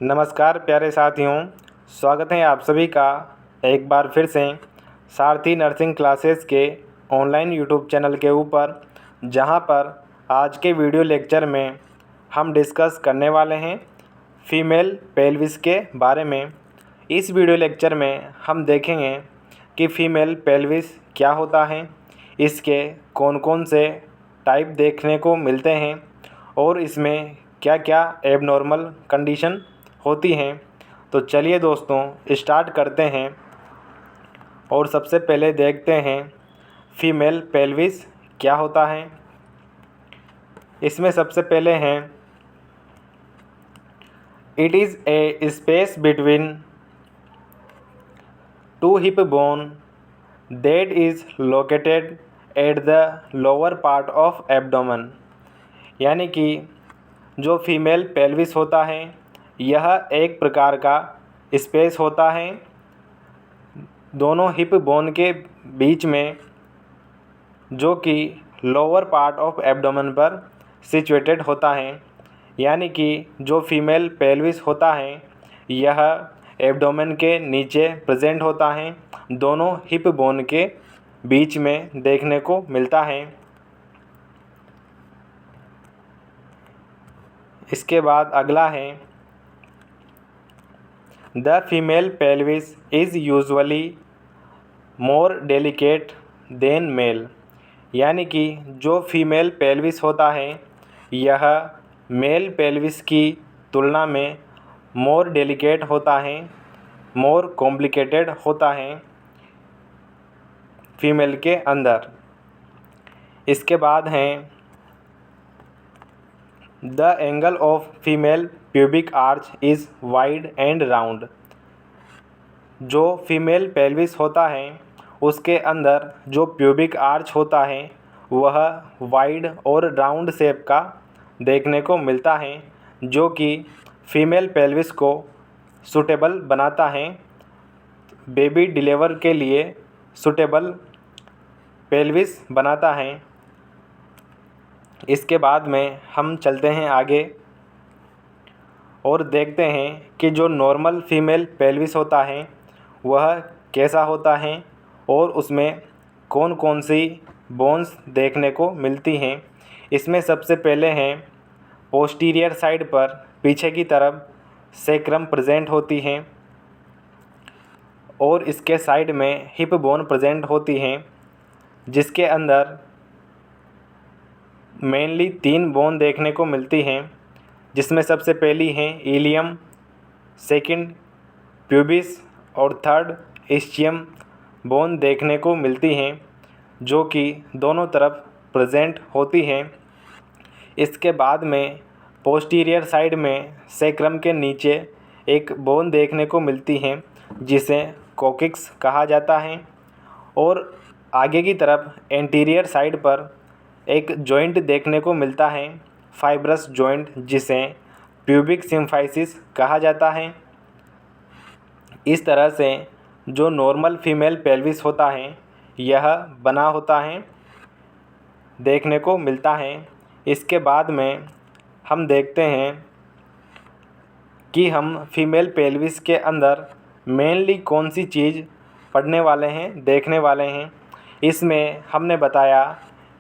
नमस्कार प्यारे साथियों, स्वागत है आप सभी का एक बार फिर से सारथी नर्सिंग क्लासेस के ऑनलाइन यूट्यूब चैनल के ऊपर, जहां पर आज के वीडियो लेक्चर में हम डिस्कस करने वाले हैं फीमेल पेल्विस के बारे में। इस वीडियो लेक्चर में हम देखेंगे कि फ़ीमेल पेल्विस क्या होता है, इसके कौन कौन से टाइप देखने को मिलते हैं और इसमें क्या क्या एबनॉर्मल कंडीशन होती हैं। तो चलिए दोस्तों स्टार्ट करते हैं और सबसे पहले देखते हैं फीमेल पेल्विस क्या होता है। इसमें सबसे पहले हैं it is a space between two hip bone that is located at the lower part of abdomen. यानी कि जो फीमेल पेल्विस होता है यह एक प्रकार का स्पेस होता है दोनों हिप बोन के बीच में, जो कि लोअर पार्ट ऑफ एब्डोमेन पर सिचुएटेड होता है। यानी कि जो फीमेल पेल्विस होता है यह एब्डोमेन के नीचे प्रेजेंट होता है, दोनों हिप बोन के बीच में देखने को मिलता है। इसके बाद अगला है the female pelvis is usually more delicate than male. यानी कि जो फीमेल पेल्विस होता है यह मेल पेल्विस की तुलना में मोर डेलिकेट होता है, मोर कॉम्प्लिकेटेड होता है फीमेल के अंदर। इसके बाद हैं the angle of female pubic arch is wide and round. जो फीमेल पेल्विस होता है उसके अंदर जो प्यूबिक आर्च होता है वह वाइड और राउंड शेप का देखने को मिलता है, जो कि फीमेल पेल्विस को सूटेबल बनाता है, बेबी डिलीवर के लिए सूटेबल पेल्विस बनाता है। इसके बाद में हम चलते हैं आगे और देखते हैं कि जो नॉर्मल फीमेल पेल्विस होता है वह कैसा होता है और उसमें कौन कौन सी बोन्स देखने को मिलती हैं। इसमें सबसे पहले हैं पोस्टीरियर साइड पर पीछे की तरफ सेक्रम प्रेजेंट होती हैं और इसके साइड में हिप बोन प्रेजेंट होती हैं, जिसके अंदर मेनली 3 बोन देखने को मिलती हैं, जिसमें सबसे पहली हैं इलियम, सेकंड प्यूबिस और थर्ड इस्चियम बोन देखने को मिलती हैं, जो कि दोनों तरफ प्रेजेंट होती हैं। इसके बाद में पोस्टीरियर साइड में सेक्रम के नीचे एक बोन देखने को मिलती है जिसे कोकिक्स कहा जाता है और आगे की तरफ एंटीरियर साइड पर एक जॉइंट देखने को मिलता है, फाइब्रस जॉइंट, जिसे प्यूबिक सिम्फाइसिस कहा जाता है। इस तरह से जो नॉर्मल फीमेल पेल्विस होता है यह बना होता है, देखने को मिलता है। इसके बाद में हम देखते हैं कि हम फीमेल पेल्विस के अंदर मेनली कौन सी चीज़ पढ़ने वाले हैं, देखने वाले हैं। इसमें हमने बताया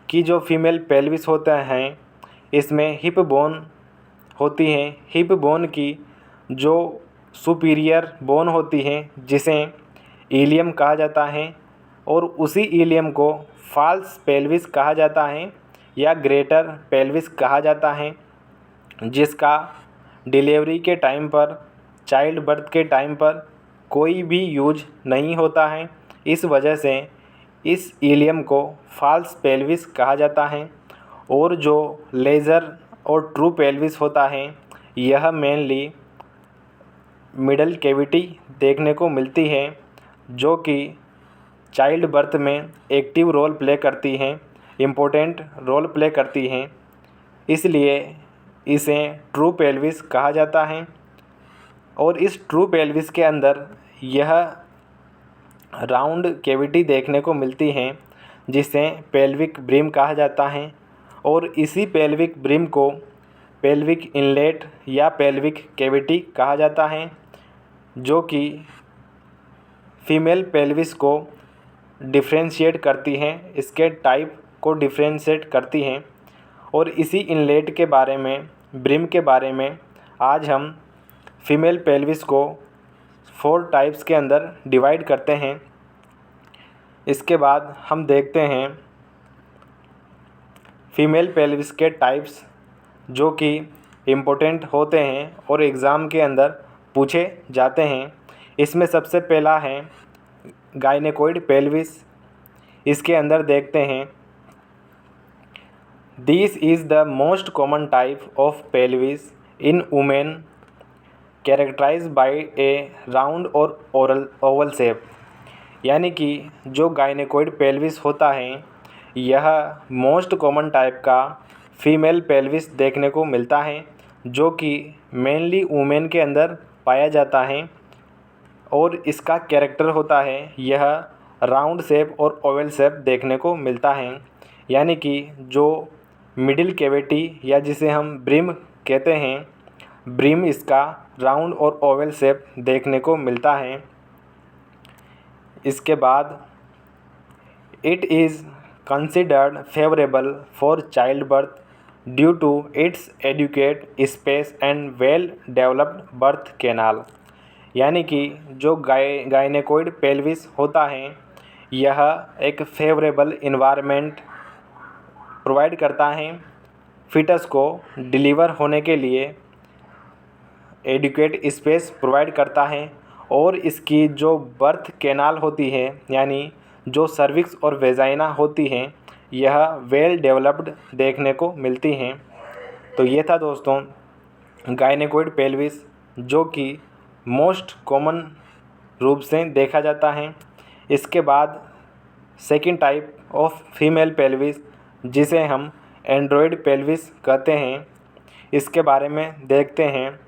कि जो फीमेल पेल्विस होते हैं इसमें हिप बोन होती हैं, हिप बोन की जो सुपीरियर बोन होती है जिसे इलियम कहा जाता है और उसी इलियम को फाल्स पेल्विस कहा जाता है या ग्रेटर पेल्विस कहा जाता है, जिसका डिलीवरी के टाइम पर, चाइल्ड बर्थ के टाइम पर कोई भी यूज नहीं होता है। इस वजह से इस इलियम को फाल्स पेल्विस कहा जाता है। और जो लेज़र और ट्रू पेल्विस होता है यह मेनली मिडल कैविटी देखने को मिलती है, जो कि चाइल्ड बर्थ में एक्टिव रोल प्ले करती हैं, इम्पोर्टेंट रोल प्ले करती हैं, इसलिए इसे ट्रू पेल्विस कहा जाता है। और इस ट्रू पेल्विस के अंदर यह राउंड कैविटी देखने को मिलती हैं जिसे पेल्विक ब्रिम कहा जाता है और इसी पेल्विक ब्रिम को पेल्विक इनलेट या पेल्विक कैविटी कहा जाता है, जो कि फीमेल पेल्विस को डिफ्रेंशिएट करती हैं, इसके टाइप को डिफ्रेंशिएट करती हैं। और इसी इनलेट के बारे में, ब्रिम के बारे में आज हम फीमेल पेल्विस को 4 टाइप्स के अंदर डिवाइड करते हैं। इसके बाद हम देखते हैं फीमेल पेल्विस के टाइप्स जो कि इम्पोर्टेंट होते हैं और एग्ज़ाम के अंदर पूछे जाते हैं। इसमें सबसे पहला है गायनेकोइड पेल्विस। इसके अंदर देखते हैं, this is the most common type of pelvis in women characterise by a round और ओवल शेप। यानी कि जो गायनेकोइड पेल्विस होता है, यह मोस्ट कॉमन टाइप का फीमेल पेल्विस देखने को मिलता है, जो कि मेनली वुमेन के अंदर पाया जाता है। और इसका कैरेक्टर होता है, यह राउंड शेप और ओवल शेप देखने को मिलता है। यानी कि जो मिडिल कैविटी या जिसे हम ब्रिम कहते हैं, ब्रिम इसका राउंड और ओवल शेप देखने को मिलता है। इसके बाद it is considered favourable for child birth due to its adequate space and well developed birth canal. यानी कि जो गायनेकोइड पेल्विस होता है, यह एक फेवरेबल इन्वायरमेंट प्रोवाइड करता है फीटस को डिलीवर होने के लिए, एडिक्वेट स्पेस प्रोवाइड करता है। और इसकी जो बर्थ कैनाल होती है, यानी जो सर्विक्स और वेजाइना होती हैं, यह वेल डेवलप्ड देखने को मिलती हैं। तो ये था दोस्तों गायनेकोइड पेल्विस, जो कि मोस्ट कॉमन रूप से देखा जाता है। इसके बाद second type of female pelvis, जिसे हम एंड्रॉयड पेल्विस कहते हैं, इसके बारे में देखते हैं।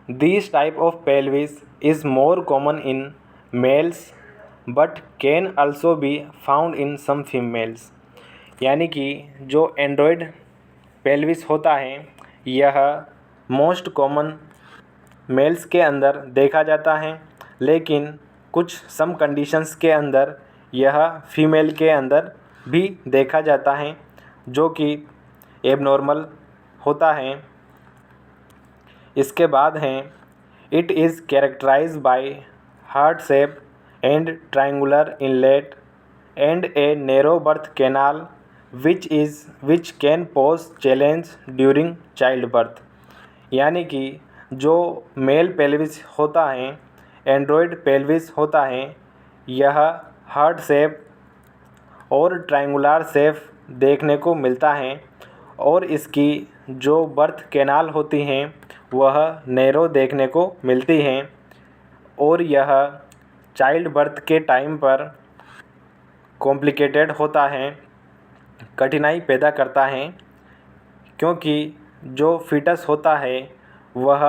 This type of pelvis is more common in males but can also be found in some females. यानी कि जो एंड्रॉयड पेल्विस होता है, यह मोस्ट कॉमन मेल्स के अंदर देखा जाता है, लेकिन कुछ सम कंडीशंस के अंदर यह फीमेल के अंदर भी देखा जाता है, जो कि एबनॉर्मल होता है। इसके बाद हैं, it is characterised by heart shape and triangular inlet and a narrow birth canal which can pose challenge during child birth. यानी कि जो मेल पेल्विस होता है, एंड्रॉयड पेल्विस होता है, यह हार्ट शेप और ट्रायंगुलर शेप देखने को मिलता है। और इसकी जो बर्थ कैनाल होती हैं, वह नैरो देखने को मिलती हैं। और यह चाइल्ड बर्थ के टाइम पर कॉम्प्लिकेटेड होता है, कठिनाई पैदा करता है, क्योंकि जो फीटस होता है वह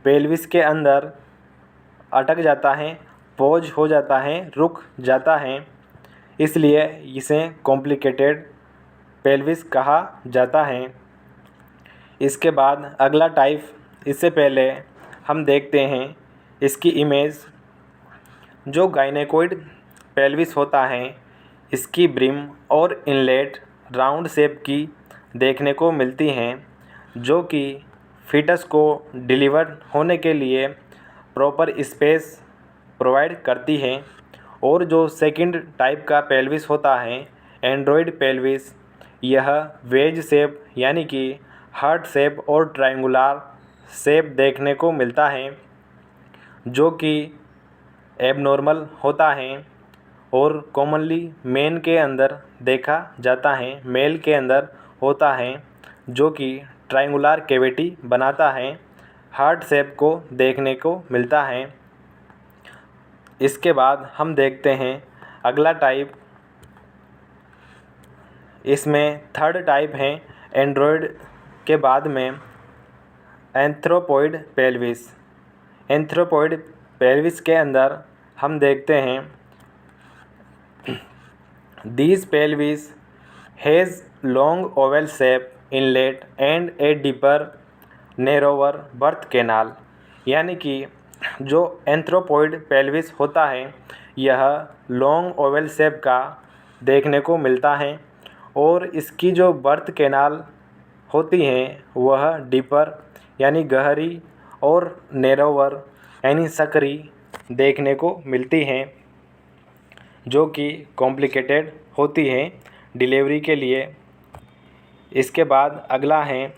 पेल्विस के अंदर अटक जाता है, पॉज हो जाता है, रुक जाता है। इसलिए इसे कॉम्प्लिकेटेड पेल्विस कहा जाता है। इसके बाद अगला टाइप, इससे पहले हम देखते हैं इसकी इमेज। जो गायनेकोइड पेल्विस होता है, इसकी ब्रिम और इनलेट राउंड शेप की देखने को मिलती हैं, जो कि फीटस को डिलीवर होने के लिए प्रॉपर स्पेस प्रोवाइड करती है। और जो सेकंड टाइप का पेल्विस होता है, एंड्रॉयड पेल्विस, यह वेज शेप यानी कि हार्ट शेप और ट्रायंगुलर शेप देखने को मिलता है, जो कि एबनॉर्मल होता है और कॉमनली मेन के अंदर देखा जाता है, मेल के अंदर होता है, जो कि ट्रायंगुलर कैविटी बनाता है, हार्ट शेप को देखने को मिलता है। इसके बाद हम देखते हैं अगला टाइप। इसमें थर्ड टाइप है एंड्रॉयड के बाद में एंथ्रोपॉइड पेल्विस। एंथ्रोपॉइड पेल्विस के अंदर हम देखते हैं, this pelvis has long Oval shape inlet and a deeper narrower birth canal. यानी कि जो एंथ्रोपॉइड पेल्विस होता है यह लॉन्ग ओवल शेप का देखने को मिलता है और इसकी जो बर्थ कैनाल होती हैं वह डीपर यानी गहरी और नैरोवर यानी सकरी देखने को मिलती हैं, जो कि कॉम्प्लिकेटेड होती हैं डिलीवरी के लिए। इसके बाद अगला है,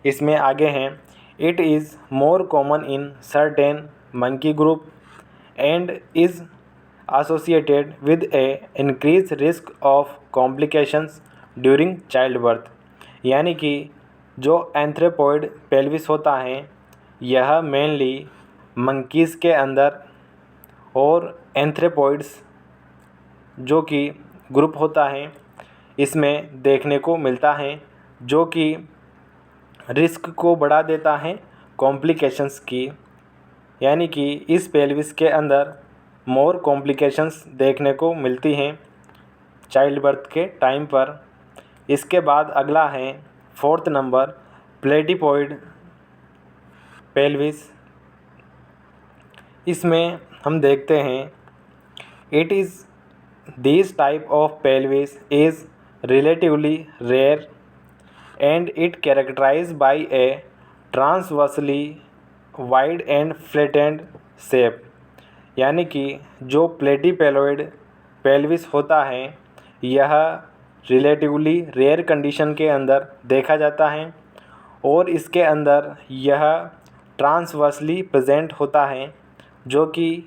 इसमें आगे हैं, it is more common in certain monkey group and is associated with A increase risk of complications during child birth. यानी कि जो एंथ्रोपॉइड पेल्विस होता है यह मेनली मंकीज़ के अंदर और एंथ्रोपॉइड्स जो कि ग्रुप होता है इसमें देखने को मिलता है, जो कि रिस्क को बढ़ा देता है कॉम्प्लिकेशंस की। यानी कि इस पेल्विस के अंदर मोर कॉम्प्लिकेशंस देखने को मिलती हैं चाइल्ड बर्थ के टाइम पर। इसके बाद अगला है 4th नंबर, प्लेटिपॉइड पेल्विस। इसमें हम देखते हैं, it is this type of pelvis is relatively rare and it characterized by a transversely wide and flattened shape। यानी कि जो प्लेटिपेलोइड पेल्विस होता है यह रिलेटिवली रेयर कंडीशन के अंदर देखा जाता है और इसके अंदर यह ट्रांसवर्सली प्रेजेंट होता है, जो कि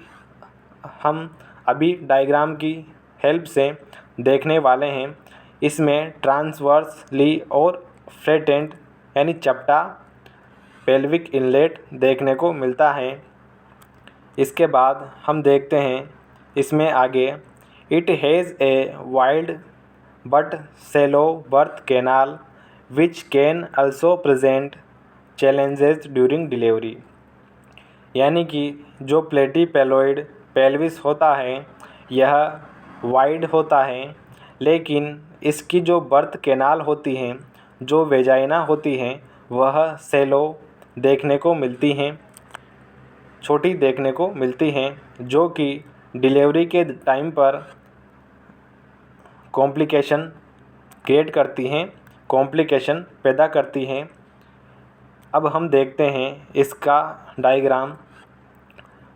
हम अभी डायग्राम की हेल्प से देखने वाले हैं। इसमें ट्रांसवर्सली और फ्लैटेंड यानी चपटा पेल्विक इनलेट देखने को मिलता है। इसके बाद हम देखते हैं इसमें आगे, it has a wide but shallow birth canal which can also present challenges during delivery. यानी कि जो प्लेटिपेलोइड पेल्विस होता है यह वाइड होता है, लेकिन इसकी जो बर्थ कैनाल होती हैं, जो वेजाइना होती हैं, वह शैलो देखने को मिलती हैं, छोटी देखने को मिलती हैं, जो कि डिलीवरी के टाइम पर कॉम्प्लिकेशन क्रिएट करती हैं, कॉम्प्लिकेशन पैदा करती हैं। अब हम देखते हैं इसका डायग्राम।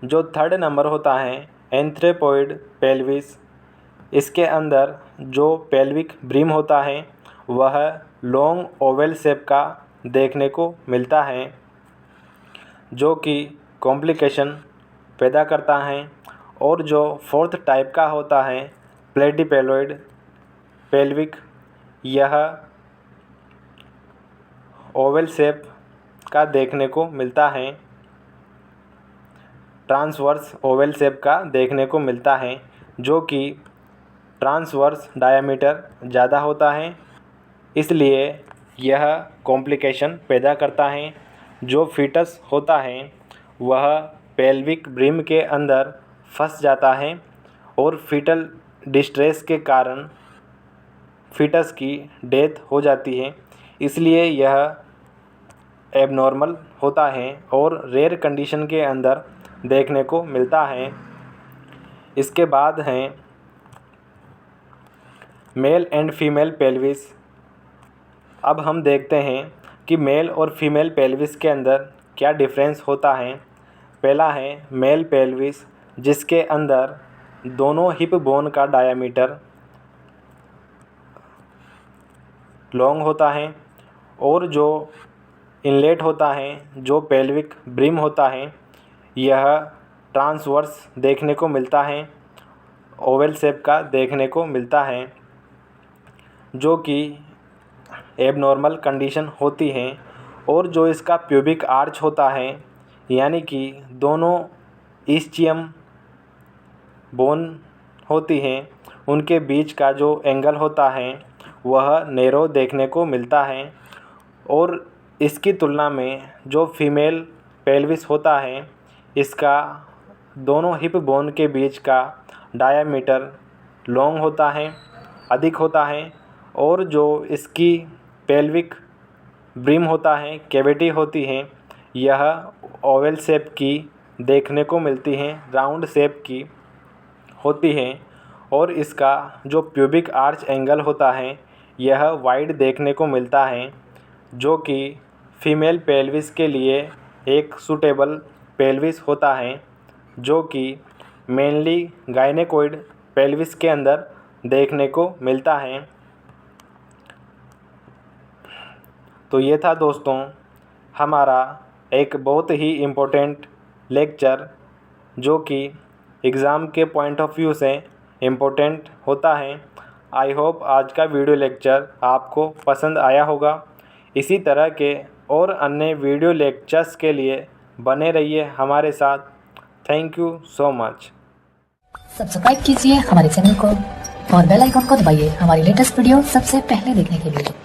जो 3rd नंबर होता है एंथ्रोपॉइड पेल्विस, इसके अंदर जो पेल्विक ब्रिम होता है वह लॉन्ग ओवल शेप का देखने को मिलता है, जो कि कॉम्प्लिकेशन पैदा करता है। और जो 4th टाइप का होता है प्लेटिपेलोइड पेल्विक, यह ओवल शेप का देखने को मिलता है, ट्रांसवर्स ओवल शेप का देखने को मिलता है, जो कि ट्रांसवर्स डायामीटर ज़्यादा होता है, इसलिए यह कॉम्प्लिकेशन पैदा करता है। जो फीटस होता है वह पेल्विक ब्रिम के अंदर फंस जाता है और फीटल डिस्ट्रेस के कारण फीटस की डेथ हो जाती है, इसलिए यह एबनॉर्मल होता है और रेयर कंडीशन के अंदर देखने को मिलता है। इसके बाद हैं मेल एंड फीमेल पेल्विस। अब हम देखते हैं कि मेल और फीमेल पेल्विस के अंदर क्या डिफरेंस होता है। पहला है मेल पेल्विस, जिसके अंदर दोनों हिप बोन का डायामीटर लॉन्ग होता है और जो इनलेट होता है, जो पेल्विक ब्रिम होता है, यह ट्रांसवर्स देखने को मिलता है, ओवल शेप का देखने को मिलता है, जो कि एबनॉर्मल कंडीशन होती हैं। और जो इसका प्यूबिक आर्च होता है, यानी कि दोनों इस्चियम बोन होती हैं उनके बीच का जो एंगल होता है वह नैरो देखने को मिलता है। और इसकी तुलना में जो फीमेल पेल्विस होता है इसका दोनों हिप बोन के बीच का डायामीटर लॉन्ग होता है, अधिक होता है। और जो इसकी पेल्विक ब्रिम होता है, कैविटी होती है, यह ओवल शेप की देखने को मिलती हैं, राउंड शेप की होती हैं और इसका जो प्यूबिक आर्च एंगल होता है यह वाइड देखने को मिलता है, जो कि फीमेल पेल्विस के लिए एक सूटेबल पेल्विस होता है, जो कि मेनली गायनेकोइड पेल्विस के अंदर देखने को मिलता है। तो ये था दोस्तों हमारा एक बहुत ही इम्पोर्टेंट लेक्चर, जो कि एग्ज़ाम के पॉइंट ऑफ व्यू से इम्पोर्टेंट होता है। आई होप आज का वीडियो लेक्चर आपको पसंद आया होगा। इसी तरह के और अन्य वीडियो लेक्चर्स के लिए बने रहिए हमारे साथ। Thank you so much. Subscribe कीजिए हमारे चैनल को और बेल आइकन को दबाइए हमारी लेटेस्ट वीडियो सबसे पहले देखने के लिए।